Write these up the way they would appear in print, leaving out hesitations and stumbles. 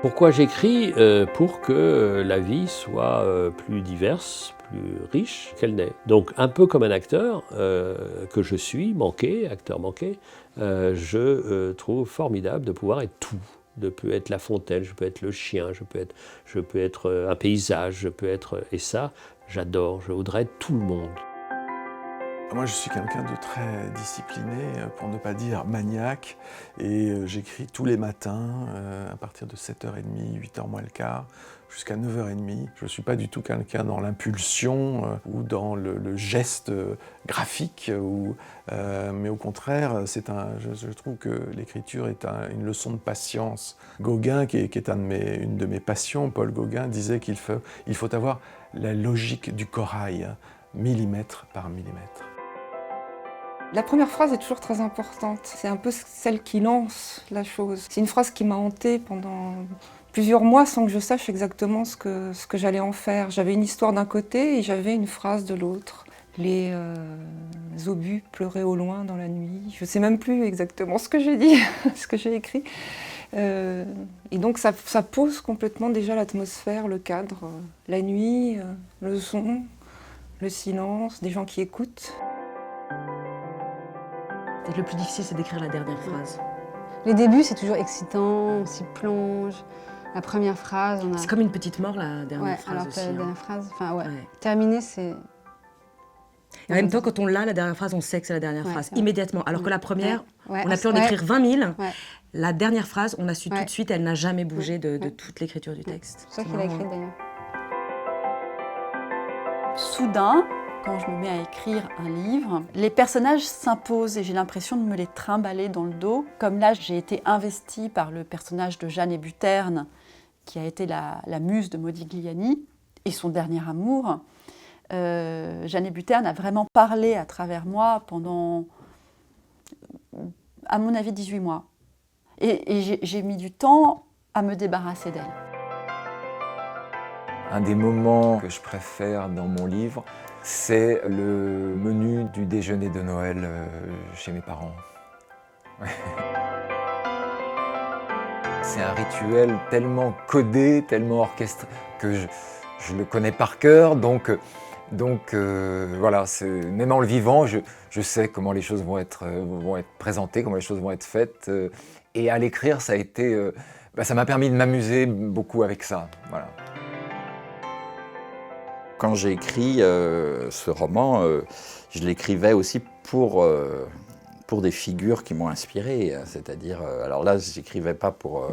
Pourquoi j'écris? Pour que la vie soit plus diverse, plus riche qu'elle n'est. Donc un peu comme un acteur que je suis, acteur manqué, je trouve formidable de pouvoir être tout. Je peux être la fontaine, je peux être le chien, je peux être un paysage, je peux être... Et ça, j'adore, je voudrais être tout le monde. Moi, je suis quelqu'un de très discipliné, pour ne pas dire maniaque, et j'écris tous les matins, à partir de 7h30, 8h moins le quart, jusqu'à 9h30. Je ne suis pas du tout quelqu'un dans l'impulsion ou dans le geste graphique, mais au contraire, je trouve que l'écriture est une leçon de patience. Gauguin, qui est une de mes passions, Paul Gauguin, disait qu'il faut avoir la logique du corail, millimètre par millimètre. La première phrase est toujours très importante. C'est un peu celle qui lance la chose. C'est une phrase qui m'a hantée pendant plusieurs mois sans que je sache exactement ce que j'allais en faire. J'avais une histoire d'un côté et j'avais une phrase de l'autre. Les obus pleuraient au loin dans la nuit. Je ne sais même plus exactement ce que j'ai dit, ce que j'ai écrit. Et donc ça pose complètement déjà l'atmosphère, le cadre. La nuit, le son, le silence, des gens qui écoutent. Le plus difficile, c'est d'écrire la dernière phrase. Les débuts, c'est toujours excitant, on s'y plonge. La première phrase, on a... C'est comme une petite mort, la dernière phrase alors aussi. que la hein. dernière phrase, enfin ouais. Ouais. Terminer, c'est... Et en même temps, quand on l'a, la dernière phrase, on sait que c'est la dernière phrase, immédiatement. Alors que la première, Ouais, on a pu en écrire 20 000. Ouais. La dernière phrase, on a su tout de suite, elle n'a jamais bougé de toute l'écriture du texte. C'est ça qu'il a écrit d'ailleurs. Soudain, quand je me mets à écrire un livre, les personnages s'imposent et j'ai l'impression de me les trimballer dans le dos. Comme là, j'ai été investie par le personnage de Jeanne Hébuterne, qui a été la muse de Modigliani, et son dernier amour. Jeanne Hébuterne a vraiment parlé à travers moi pendant, à mon avis, 18 mois. Et j'ai mis du temps à me débarrasser d'elle. Un des moments que je préfère dans mon livre, c'est le menu du déjeuner de Noël chez mes parents. Ouais. C'est un rituel tellement codé, tellement orchestré, que je le connais par cœur, donc voilà, même en le vivant, je sais comment les choses vont être présentées, comment les choses vont être faites. Et à l'écrire, ça m'a permis de m'amuser beaucoup avec ça. Voilà. Quand j'ai écrit ce roman, je l'écrivais aussi pour des figures qui m'ont inspiré. C'est-à-dire, alors là, j'écrivais pas pour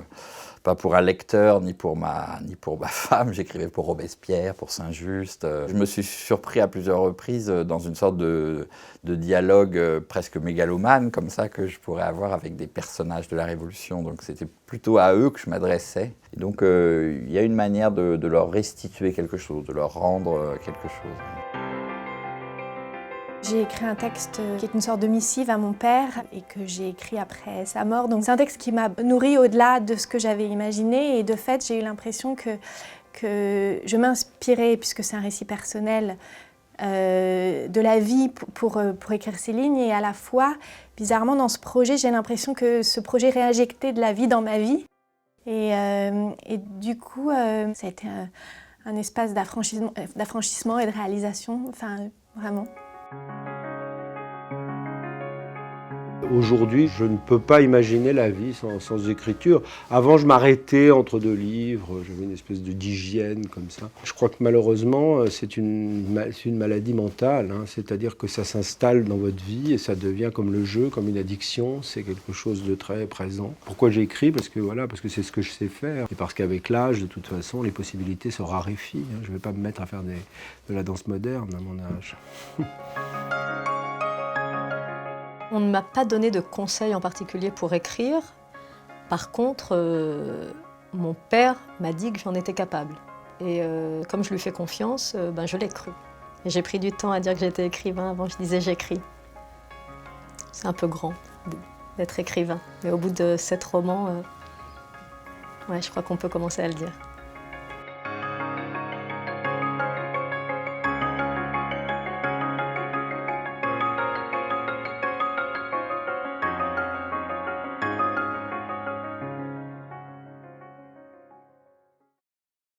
un lecteur, ni pour ma femme, j'écrivais pour Robespierre, pour Saint-Just. Je me suis surpris à plusieurs reprises dans une sorte de dialogue presque mégalomane, comme ça, que je pourrais avoir avec des personnages de la Révolution. Donc c'était plutôt à eux que je m'adressais. Et donc il y a une manière de leur restituer quelque chose, de leur rendre quelque chose. J'ai écrit un texte qui est une sorte de missive à mon père et que j'ai écrit après sa mort. Donc c'est un texte qui m'a nourrie au-delà de ce que j'avais imaginé et de fait j'ai eu l'impression que je m'inspirais, puisque c'est un récit personnel, de la vie pour écrire ces lignes, et à la fois, bizarrement dans ce projet, j'ai l'impression que ce projet réinjectait de la vie dans ma vie et du coup ça a été un espace d'affranchissement et de réalisation, enfin vraiment. Aujourd'hui, je ne peux pas imaginer la vie sans écriture. Avant, je m'arrêtais entre deux livres, j'avais une espèce d'hygiène comme ça. Je crois que malheureusement, c'est une maladie mentale, hein. C'est-à-dire que ça s'installe dans votre vie et ça devient comme le jeu, comme une addiction. C'est quelque chose de très présent. Pourquoi j'écris ? Parce que c'est ce que je sais faire. Et parce qu'avec l'âge, de toute façon, les possibilités se raréfient, hein. Je ne vais pas me mettre à faire de la danse moderne à mon âge. On ne m'a pas donné de conseils en particulier pour écrire. Par contre, mon père m'a dit que j'en étais capable. Et comme je lui fais confiance, je l'ai cru. Et j'ai pris du temps à dire que j'étais écrivain. Avant, je disais j'écris. C'est un peu grand d'être écrivain. Mais au bout de 7 romans, je crois qu'on peut commencer à le dire.